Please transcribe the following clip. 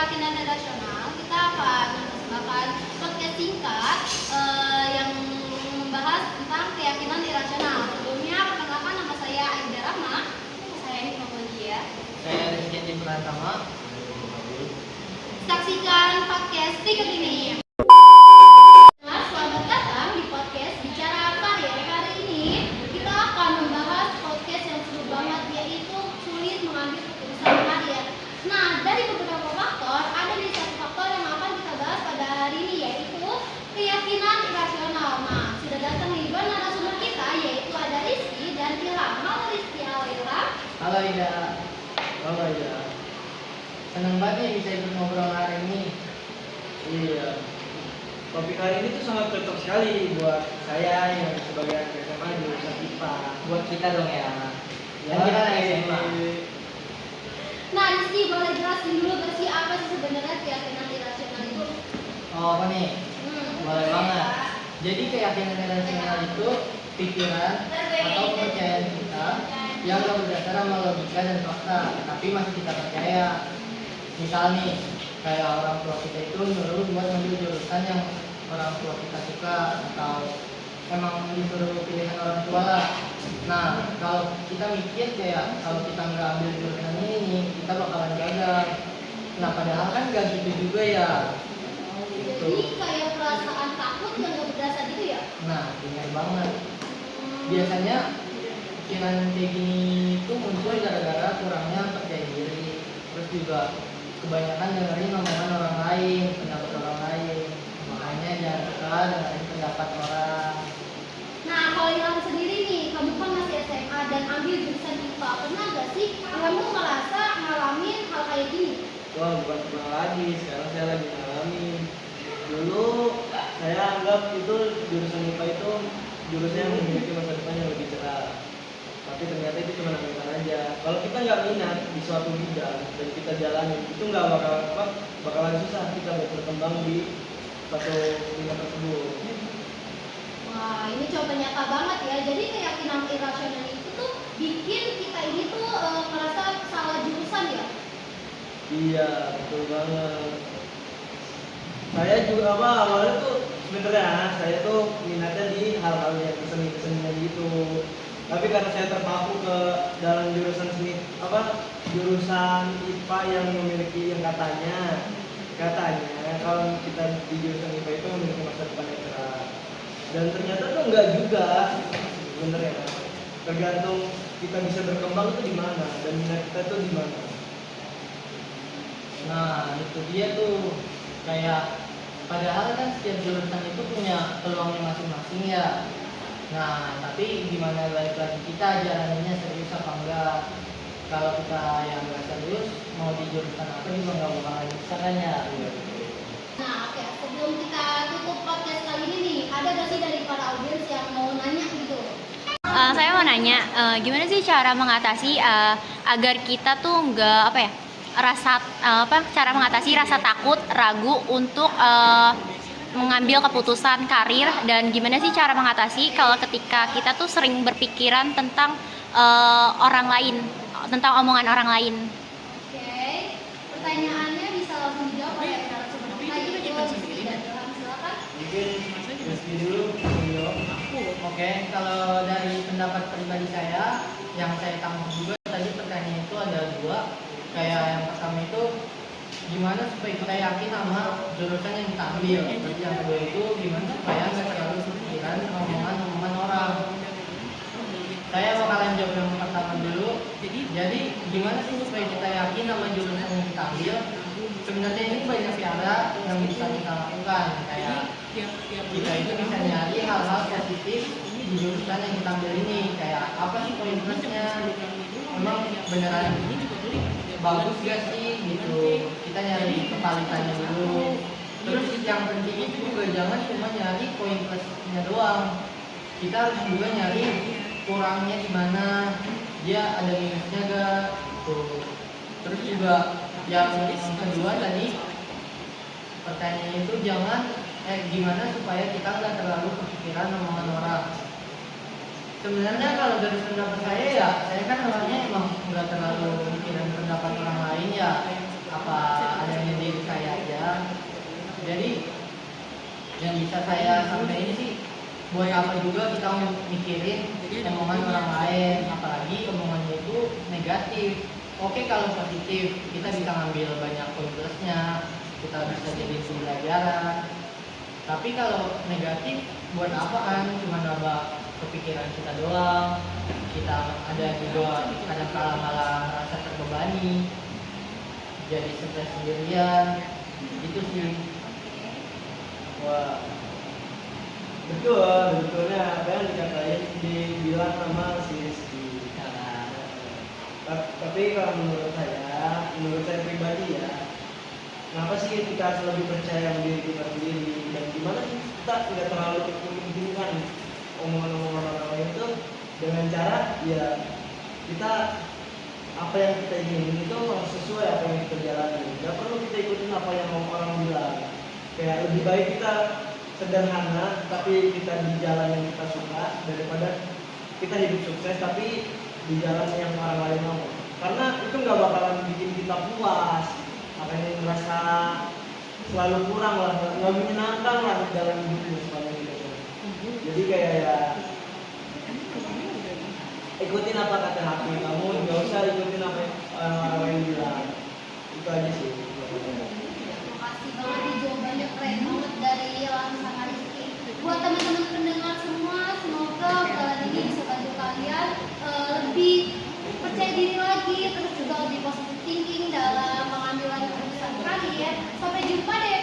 keyakinan irasional, kita akan mempersembahkan podcast singkat yang membahas tentang keyakinan irasional. Sebelumnya, perkenalkan nama saya Aida Rahma. Saya Hikmahudia. Saya Rizky Pratama. Saksikan podcast berikut ini. Selamat datang di podcast Bicara Karir. Kali ini kita akan membahas podcast yang seru banget, yaitu sulit mengambil keputusan karir. Nah, dari beberapa faktor, ada nih satu faktor yang akan kita bahas pada hari ini, yaitu keyakinan irasional. Nah, sudah datang nih dua narasumber kita, yaitu ada Rizky dan Ilham. Halo Rizky, halo Ilham. Halo Ida. Halo Ida. Senang banget nih bisa ikut ngobrol hari ini. Iya. Topik hari ini tuh sangat cocok sekali buat saya yang sebagai anak SMA jurusan IPA. Buat kita dong ya. Dan Ya, kita anak SMA. Nah, Rizky boleh jelasin dulu gak sih apa sih sebenarnya keyakinan irasional itu? Oh, apa nih? Boleh banget. Jadi keyakinan irasional itu pikiran atau kepercayaan kita yang gak berdasar sama logika dan fakta, tapi masih kita percaya. Misal nih, kayak orang tua kita itu nyuruh buat ngambil jurusan yang orang tua kita suka, atau emang disuruh pilihan orang tua lah. Nah, kalau kita mikir kayak kalau kita nggak ambil jurusan ini, kita bakalan gagal. Nah, padahal kan gak gitu juga ya. Jadi kayak perasaan takut yang gak berdasar gitu ya? Nah, benar banget. Biasanya pikiran kayak gini itu muncul gara-gara kurangnya percaya diri. Terus juga kebanyakan dengerin omongan orang lain, pendapat orang lain. Makanya jangan suka dengerin pendapat orang. Nah, kalau Ilham sendiri nih, kamu kan masih SMA dan ambil jurusan IPA. Pernah gak sih kamu merasa ngalamin hal kayak gini? Wah, bukan pernah lagi, sekarang saya lagi ngalamin. Dulu saya anggap itu jurusan IPA itu jurusan yang memiliki masa depan yang lebih cerah. Tapi ternyata itu cuma anggapan aja. Kalau kita nggak minat di suatu bidang dan kita jalanin, itu nggak bakalan susah kita berkembang di suatu bidang tersebut. Wah, ini coba nyata banget ya. Jadi keyakinan irasional itu tuh bikin kita ini tuh merasa salah jurusan ya? Iya, betul banget. Saya juga awalnya tuh sebenarnya saya tuh minatnya di hal-hal yang seni-kesenian gitu. Tapi karena saya terpaku ke dalam jurusan seni jurusan IPA yang memiliki yang katanya kalau kita di jurusan IPA itu memiliki masa depan yang cerah. Dan ternyata tuh enggak juga sebenarnya. Tergantung kita bisa berkembang itu di mana dan minat kita tuh di mana. Nah, itu dia tuh. Kayak padahal kan setiap jurusan itu punya peluangnya masing-masing ya. Nah, tapi gimana balik lagi kita jalannya serius apa enggak? Kalau kita yang nggak serius, mau di jurusan apa juga nggak bakalan bisa kan ya? Nah, oke. Sebelum kita tutup podcast kali ini nih, ada gak sih dari para audiens yang mau nanya gitu? Saya mau nanya, gimana sih cara mengatasi agar kita tuh nggak cara mengatasi rasa takut, ragu untuk mengambil keputusan karir, dan gimana sih cara mengatasi kalau ketika kita tuh sering berpikiran tentang orang lain, tentang omongan orang lain. Oke. Pertanyaannya bisa langsung dijawab oleh narasumber kita, yaitu Rizky dan Ilham. Silakan. Mungkin Rizky dulu, beliau. Oke, kalau dari pendapat pribadi saya, yang saya tangkap juga tadi pertanyaan itu ada dua. Kayak yang pertama itu gimana supaya kita yakin sama jurusan yang kita ambil. Terus yang kedua itu gimana supaya nggak terlalu kepikiran omongan orang. Saya bakalan jawab yang pertama dulu. Jadi gimana sih supaya kita yakin sama jurusan yang kita ambil? Sebenarnya ini banyak cara yang bisa kita lakukan. Kayak kita itu bisa nyari hal-hal positif di jurusan yang kita ambil ini. Kayak apa sih poin plusnya? Memang beneran bagus gak sih gitu, kita nyari kevalitannya dulu. Terus yang penting itu juga jangan cuma nyari poin plusnya doang, kita harus juga nyari kurangnya di mana, dia ada minusnya gak tuh. Terus juga yang kedua tadi pertanyaannya itu jangan gimana supaya kita nggak terlalu kepikiran omongan orang. Sebenarnya kalau dari pendapat saya ya, saya kan orangnya emang nggak terlalu mikirin pendapat orang lain ya, apa adanya diri Jadi yang bisa saya sampaikan sih, buat apa juga kita mikirin omongan orang lain, apalagi omongannya itu negatif. Oke, kalau positif kita bisa ngambil banyak poin plusnya, kita bisa jadi pembelajaran. Tapi kalau negatif buat apaan? Cuma nambah kepikiran kita doang. Kita ada juga kadang kala malah rasa terbebani, jadi stres sendirian. Itu sih. Wah, betul, betulnya apa yang dikatain dibilang sama si Rizky. Tapi kalau menurut saya pribadi ya, kenapa sih kita harus lebih percaya diri kita sendiri, dan gimana sih kita tidak terlalu mementingkan omongan-omongan orang lain itu, dengan cara ya kita apa yang kita ingin itu harus sesuai apa yang kita jalani. Gak perlu kita ikutin apa yang orang bilang. Kayak lebih baik kita sederhana tapi kita di jalan yang kita suka, daripada kita hidup sukses tapi di jalan yang orang lain mau. Karena itu nggak bakalan bikin kita puas, makanya merasa selalu kurang lah, nggak menyenangkan lah dalam hidupnya selama itu. Jadi kayak ya ikutin apa kata hati kamu, nggak usah ikutin apa yang orang lain bilang. Itu aja sih. Makasih banget nih, jawabannya keren banget dari Ilham sama Rizky. Buat teman-teman pendengar semua, semoga kalian ini bisa bantu kalian lebih percaya diri lagi, terus juga lebih positive thinking dalam pengambilan keputusan kalian. Sampai jumpa deh